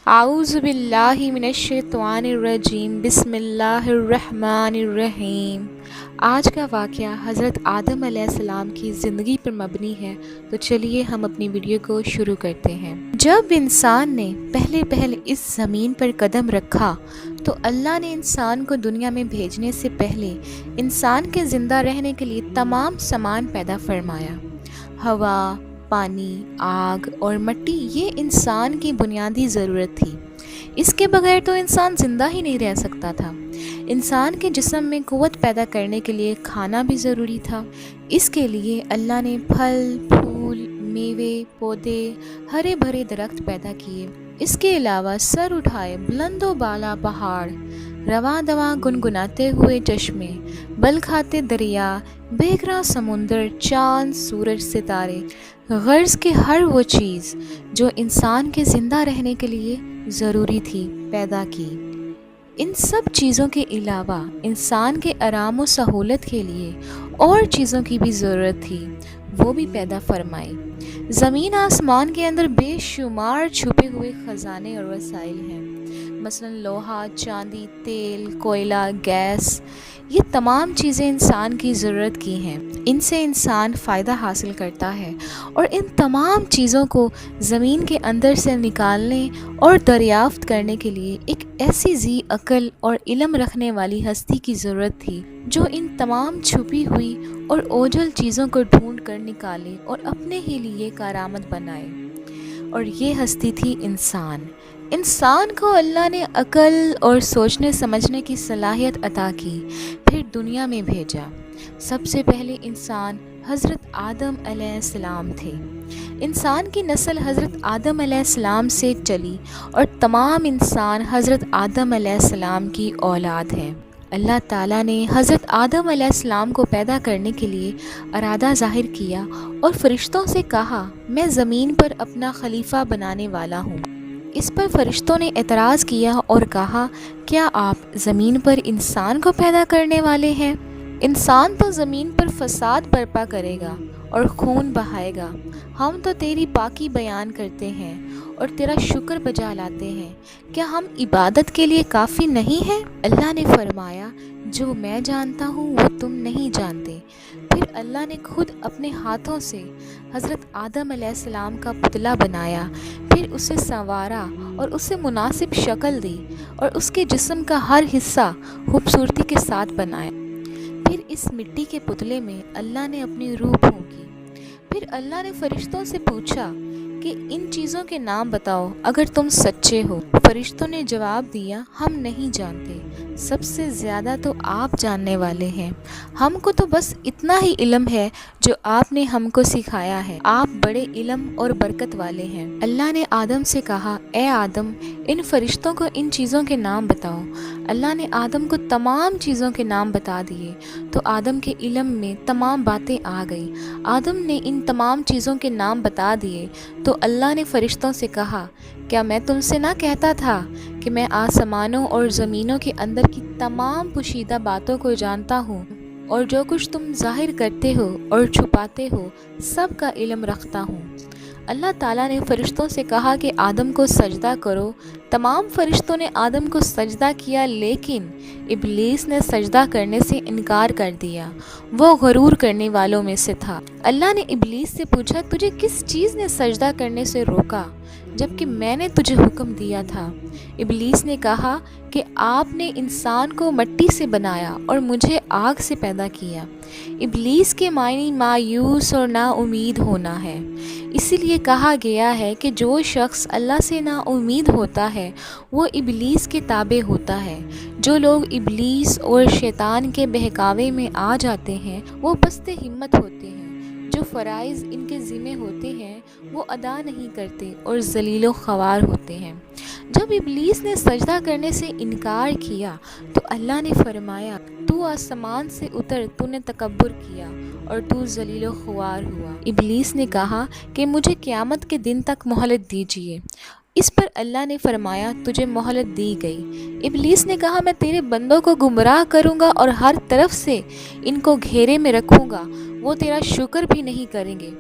اعوذ باللہ من الشیطان الرجیم بسم اللہ الرحمن الرحیم۔ آج کا واقعہ حضرت آدم علیہ السلام کی زندگی پر مبنی ہے، تو چلیے ہم اپنی ویڈیو کو شروع کرتے ہیں۔ جب انسان نے پہلے اس زمین پر قدم رکھا تو اللہ نے انسان کو دنیا میں بھیجنے سے پہلے انسان کے زندہ رہنے کے لیے تمام سامان پیدا فرمایا۔ ہوا، پانی، آگ اور مٹی یہ انسان کی بنیادی ضرورت تھی۔ اس کے بغیر تو انسان زندہ ہی نہیں رہ سکتا تھا۔ انسان کے جسم میں قوت پیدا کرنے کے لیے کھانا بھی ضروری تھا۔ اس کے لیے اللہ نے پھل، پھول، میوے، پودے، ہرے بھرے درخت پیدا کیے۔ اس کے علاوہ سر اٹھائے بلند و بالا پہاڑ، رواں دواں گنگناتے ہوئے چشمے، بل کھاتے دریا، بے گراں سمندر، چاند، سورج، ستارے، غرض کہ ہر وہ چیز جو انسان کے زندہ رہنے کے لیے ضروری تھی پیدا کی۔ ان سب چیزوں کے علاوہ انسان کے آرام و سہولت کے لیے اور چیزوں کی بھی ضرورت تھی، وہ بھی پیدا فرمائی۔ زمین آسمان کے اندر بے شمار چھپے ہوئے خزانے اور وسائل ہیں، مثلا لوہا، چاندی، تیل، کوئلہ، گیس۔ یہ تمام چیزیں انسان کی ضرورت کی ہیں۔ ان سے انسان فائدہ حاصل کرتا ہے، اور ان تمام چیزوں کو زمین کے اندر سے نکالنے اور دریافت کرنے کے لیے ایک ایسی ذی عقل اور علم رکھنے والی ہستی کی ضرورت تھی جو ان تمام چھپی ہوئی اور اوجھل چیزوں کو ڈھونڈ کر نکالے اور اپنے ہی لیے کارآمد بنائے، اور یہ ہستی تھی انسان۔ انسان کو اللہ نے عقل اور سوچنے سمجھنے کی صلاحیت عطا کی، پھر دنیا میں بھیجا۔ سب سے پہلے انسان حضرت آدم علیہ السلام تھے۔ انسان کی نسل حضرت آدم علیہ السلام سے چلی، اور تمام انسان حضرت آدم علیہ السلام کی اولاد ہیں۔ اللہ تعالیٰ نے حضرت آدم علیہ السلام کو پیدا کرنے کے لیے ارادہ ظاہر کیا اور فرشتوں سے کہا، میں زمین پر اپنا خلیفہ بنانے والا ہوں۔ اس پر فرشتوں نے اعتراض کیا اور کہا، کیا آپ زمین پر انسان کو پیدا کرنے والے ہیں؟ انسان تو زمین پر فساد برپا کرے گا اور خون بہائے گا۔ ہم تو تیری پاکی بیان کرتے ہیں اور تیرا شکر بجا لاتے ہیں، کیا ہم عبادت کے لیے کافی نہیں ہیں؟ اللہ نے فرمایا، جو میں جانتا ہوں وہ تم نہیں جانتے۔ پھر اللہ نے خود اپنے ہاتھوں سے حضرت آدم علیہ السلام کا پتلا بنایا، پھر اسے سنوارا اور اسے مناسب شکل دی، اور اس کے جسم کا ہر حصہ خوبصورتی کے ساتھ بنایا۔ پھر اس مٹی کے پتلے میں اللہ نے اپنی روح پھونکی۔ پھر اللہ نے فرشتوں سے پوچھا کہ ان چیزوں کے نام بتاؤ اگر تم سچے ہو۔ فرشتوں نے جواب دیا، ہم نہیں جانتے، سب سے زیادہ تو آپ جاننے والے ہیں۔ ہم کو تو بس اتنا ہی علم ہے جو آپ نے ہم کو سکھایا ہے، آپ بڑے علم اور برکت والے ہیں۔ اللہ نے آدم سے کہا، اے آدم، ان فرشتوں کو ان چیزوں کے نام بتاؤ۔ اللہ نے آدم کو تمام چیزوں کے نام بتا دیے، تو آدم کے علم میں تمام باتیں آ گئی۔ آدم نے ان تمام چیزوں کے نام بتا دیے تو اللہ نے فرشتوں سے کہا، کیا میں تم سے نہ کہتا تھا کہ میں آسمانوں اور زمینوں کے اندر کی تمام پوشیدہ باتوں کو جانتا ہوں، اور جو کچھ تم ظاہر کرتے ہو اور چھپاتے ہو سب کا علم رکھتا ہوں۔ اللہ تعالیٰ نے فرشتوں سے کہا کہ آدم کو سجدہ کرو۔ تمام فرشتوں نے آدم کو سجدہ کیا، لیکن ابلیس نے سجدہ کرنے سے انکار کر دیا، وہ غرور کرنے والوں میں سے تھا۔ اللہ نے ابلیس سے پوچھا، تجھے کس چیز نے سجدہ کرنے سے روکا جبکہ میں نے تجھے حکم دیا تھا؟ ابلیس نے کہا کہ آپ نے انسان کو مٹی سے بنایا اور مجھے آگ سے پیدا کیا۔ ابلیس کے معنی مایوس اور نا امید ہونا ہے۔ اسی لیے کہا گیا ہے کہ جو شخص اللہ سے نا امید ہوتا ہے وہ ابلیس کے تابع ہوتا ہے۔ جو لوگ ابلیس اور شیطان کے بہکاوے میں آ جاتے ہیں وہ پست ہمت ہوتے ہیں، جو فرائض ان کے ذمہ ہوتے ہیں وہ ادا نہیں کرتے اور ذلیل و خوار ہوتے ہیں۔ جب ابلیس نے سجدہ کرنے سے انکار کیا تو اللہ نے فرمایا، تو آسمان سے اتر، تو نے تکبر کیا اور تو ذلیل و خوار ہوا۔ ابلیس نے کہا کہ مجھے قیامت کے دن تک مہلت دیجیے۔ اس پر اللہ نے فرمایا، تجھے مہلت دی گئی۔ ابلیس نے کہا، میں تیرے بندوں کو گمراہ کروں گا اور ہر طرف سے ان کو گھیرے میں رکھوں گا، وہ تیرا شکر بھی نہیں کریں گے۔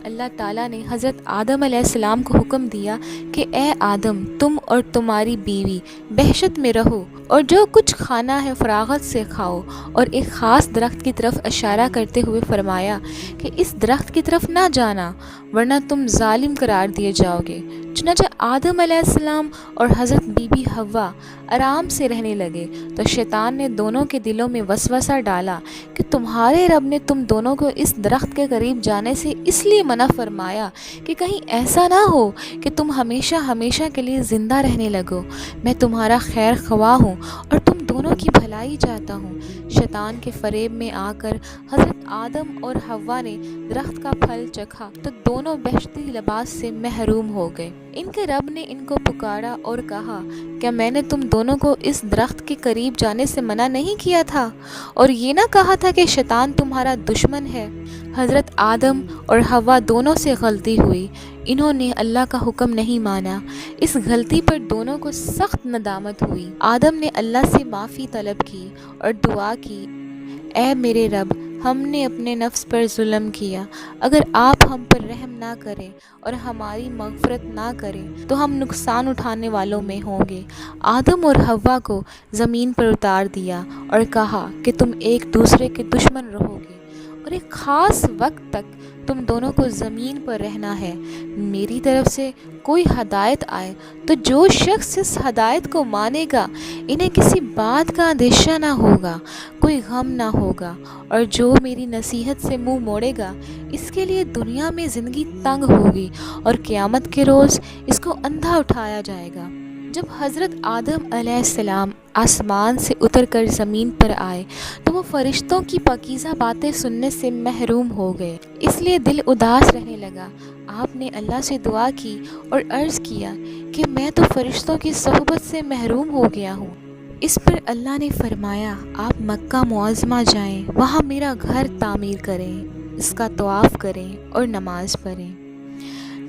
اللہ تعالیٰ نے حضرت آدم علیہ السلام کو حکم دیا کہ اے آدم، تم اور تمہاری بیوی بہشت میں رہو اور جو کچھ کھانا ہے فراغت سے کھاؤ، اور ایک خاص درخت کی طرف اشارہ کرتے ہوئے فرمایا کہ اس درخت کی طرف نہ جانا ورنہ تم ظالم قرار دیے جاؤ گے۔ چنانچہ آدم علیہ السلام اور حضرت بی بی حوا آرام سے رہنے لگے تو شیطان نے دونوں کے دلوں میں وسوسہ ڈالا کہ تمہارے رب نے تم دونوں کو اس درخت کے قریب جانے سے اس لیے منع فرمایا کہ کہیں ایسا نہ ہو کہ تم ہمیشہ ہمیشہ کے لیے زندہ رہنے لگو۔ میں تمہارا خیر خواہ ہوں اور تم دونوں کی بھلائی چاہتا ہوں۔ شیطان کے فریب میں آ کر حضرت آدم اور حوا نے درخت کا پھل چکھا تو دونوں بہشتی لباس سے محروم ہو گئے۔ ان کے رب نے ان کو پکارا اور کہا، کیا میں نے تم دونوں کو اس درخت کے قریب جانے سے منع نہیں کیا تھا، اور یہ نہ کہا تھا کہ شیطان تمہارا دشمن ہے؟ حضرت آدم اور حوا دونوں سے غلطی ہوئی، انہوں نے اللہ کا حکم نہیں مانا۔ اس غلطی پر دونوں کو سخت ندامت ہوئی۔ آدم نے اللہ سے معافی طلب کی اور دعا کی، اے میرے رب، ہم نے اپنے نفس پر ظلم کیا، اگر آپ ہم پر رحم نہ کریں اور ہماری مغفرت نہ کریں تو ہم نقصان اٹھانے والوں میں ہوں گے۔ آدم اور حوا کو زمین پر اتار دیا اور کہا کہ تم ایک دوسرے کے دشمن رہو گے اور ایک خاص وقت تک تم دونوں کو زمین پر رہنا ہے۔ میری طرف سے کوئی ہدایت آئے تو جو شخص اس ہدایت کو مانے گا انہیں کسی بات کا اندیشہ نہ ہوگا، کوئی غم نہ ہوگا، اور جو میری نصیحت سے منہ موڑے گا اس کے لیے دنیا میں زندگی تنگ ہوگی اور قیامت کے روز اس کو اندھا اٹھایا جائے گا۔ جب حضرت آدم علیہ السلام آسمان سے اتر کر زمین پر آئے تو وہ فرشتوں کی پاکیزہ باتیں سننے سے محروم ہو گئے، اس لیے دل اداس رہنے لگا۔ آپ نے اللہ سے دعا کی اور عرض کیا کہ میں تو فرشتوں کی صحبت سے محروم ہو گیا ہوں۔ اس پر اللہ نے فرمایا، آپ مکہ معظمہ جائیں، وہاں میرا گھر تعمیر کریں، اس کا طواف کریں اور نماز پڑھیں۔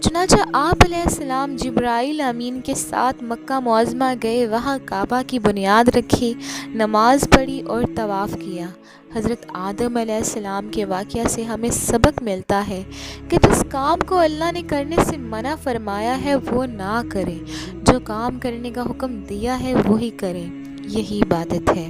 چنانچہ آپ علیہ السلام جبرائیل امین کے ساتھ مکہ معظمہ گئے، وہاں کعبہ کی بنیاد رکھی، نماز پڑھی اور طواف کیا۔ حضرت آدم علیہ السلام کے واقعہ سے ہمیں سبق ملتا ہے کہ جس کام کو اللہ نے کرنے سے منع فرمایا ہے وہ نہ کریں، جو کام کرنے کا حکم دیا ہے وہی کریں۔ یہی عبادت ہے۔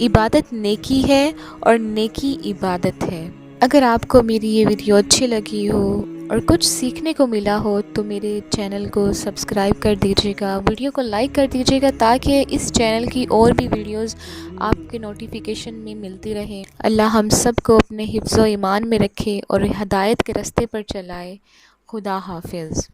عبادت نیکی ہے اور نیکی عبادت ہے۔ اگر آپ کو میری یہ ویڈیو اچھی لگی ہو اور کچھ سیکھنے کو ملا ہو تو میرے چینل کو سبسکرائب کر دیجیے گا، ویڈیو کو لائک کر دیجیے گا تاکہ اس چینل کی اور بھی ویڈیوز آپ کے نوٹیفیکیشن میں ملتی رہیں۔ اللہ ہم سب کو اپنے حفظ و ایمان میں رکھے اور ہدایت کے راستے پر چلائے۔ خدا حافظ۔